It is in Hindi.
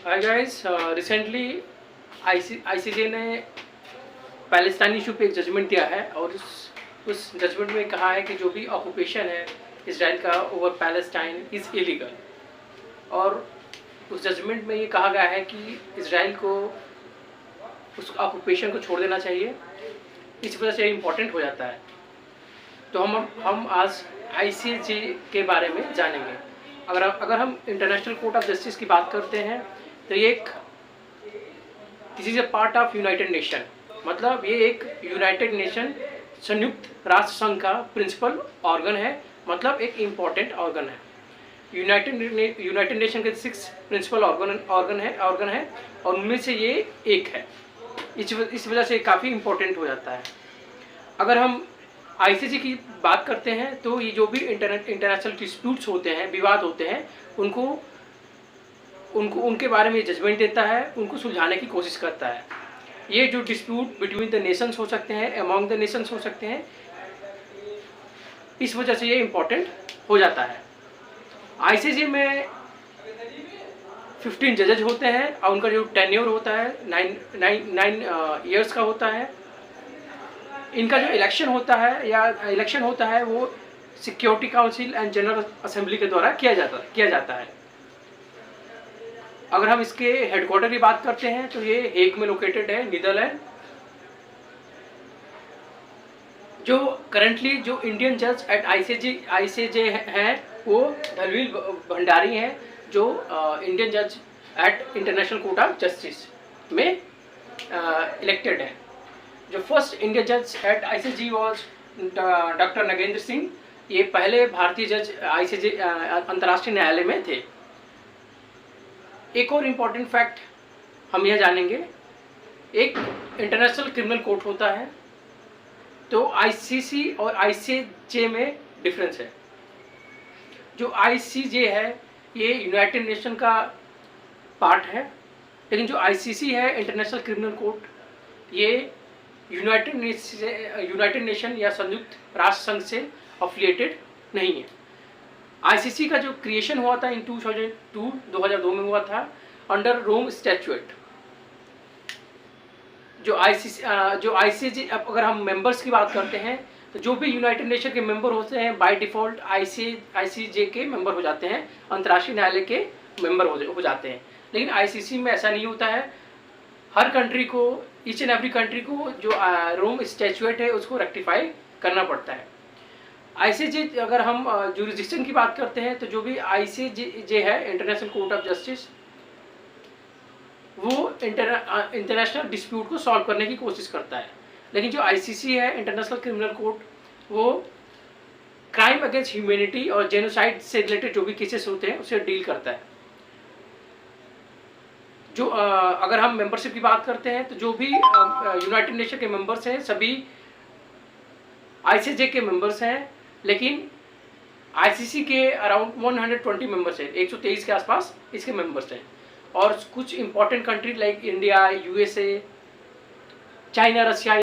हाय गाइस, रिसेंटली आईसीजे ने पैलेस्टाइन इशू पे एक जजमेंट दिया है और उस जजमेंट में कहा है कि जो भी ऑक्यूपेशन है इसराइल का ओवर पैलेस्टाइन इज़ इलीगल। और उस जजमेंट में ये कहा गया है कि इसराइल को उस ऑक्यूपेशन को छोड़ देना चाहिए। इस वजह से इम्पोर्टेंट हो जाता है। तो हम आज आईसीजे के बारे में जानेंगे। अगर हम इंटरनेशनल कोर्ट ऑफ जस्टिस की बात करते हैं तो ये this is a part of United nation, मतलब ये एक यूनाइटेड नेशन संयुक्त राष्ट्र संघ का प्रिंसिपल ऑर्गन है, मतलब एक इम्पॉर्टेंट ऑर्गन है। यूनाइटेड नेशन के 6 प्रिंसिपल ऑर्गन है और उनमें से ये एक है। इस वजह से काफ़ी इम्पोर्टेंट हो जाता है। अगर हम आईसीजे की बात करते हैं तो ये जो भी इंटरनेशनल डिस्प्यूट्स होते हैं, विवाद होते हैं, उनके बारे में जजमेंट देता है, उनको सुलझाने की कोशिश करता है। ये जो डिस्प्यूट बिटवीन द नेशंस हो सकते हैं, अमॉन्ग द नेशंस हो सकते हैं, इस वजह से ये इम्पोर्टेंट हो जाता है। आईसीजे में 15 जजेज होते हैं और उनका जो टेन्योर होता है 9 ईयर्स का होता है। इनका जो इलेक्शन होता है वो security council and general assembly के द्वारा किया जाता है। अगर हम इसके हेडक्वार्टर की बात करते हैं तो ये हेग में लोकेटेड है, नीदरलैंड। जो करंटली जो इंडियन जज एट आईसीजे हैं वो धलवील भंडारी हैं, जो इंडियन जज at international court of justice में इलेक्टेड है। जो फर्स्ट इंडियन जज at ICJ was doctor Nagendra Singh. ये पहले भारतीय जज आईसीजे अंतर्राष्ट्रीय न्यायालय में थे। एक और इम्पॉर्टेंट फैक्ट हम यह जानेंगे, एक इंटरनेशनल क्रिमिनल कोर्ट होता है, तो आईसीसी और आईसीजे में डिफरेंस है। जो आईसीजे है ये यूनाइटेड नेशन का पार्ट है, लेकिन जो आईसीसी है इंटरनेशनल क्रिमिनल कोर्ट, ये यूनाइटेड नेशन या संयुक्त राष्ट्र संघ से अफिलिएटेड नहीं है। आईसीसी का जो क्रिएशन हुआ था इन 2002 में हुआ था अंडर रोम स्टैट्यूट। जो आईसीजे, अब अगर हम मेंबर्स की बात करते हैं तो जो भी यूनाइटेड नेशन के मेंबर होते हैं बाय डिफ़ॉल्ट आईसीजे के मेंबर हो जाते हैं, अंतर्राष्ट्रीय न्यायालय के मेंबर हो जाते हैं। लेकिन आईसीसी में ऐसा नहीं होता है। हर कंट्री को, ईच एंड एवरी कंट्री को जो रोम स्टैट्यूट है उसको रेक्टिफाई करना पड़ता है। आईसीजे, अगर हम जुरिडिक्शन की बात करते हैं तो जो भी आईसीजे है इंटरनेशनल कोर्ट ऑफ जस्टिस, वो इंटरनेशनल डिस्प्यूट को सॉल्व करने की कोशिश करता है। लेकिन जो आईसीसी है इंटरनेशनल क्रिमिनल कोर्ट, वो क्राइम अगेंस्ट ह्यूमैनिटी और जेनोसाइड से रिलेटेड जो भी केसेस होते हैं उसे डील करता है। जो अगर हम मेंबरशिप की बात करते हैं तो जो भी यूनाइटेड नेशन के मेंबर्स हैं सभी आईसीजे के मेंबर्स हैं, लेकिन आईसीसी के अराउंड 120 मेंबर्स हैं, 123 के आसपास इसके मेंबर्स हैं। और कुछ important country like India, USA, China, Russia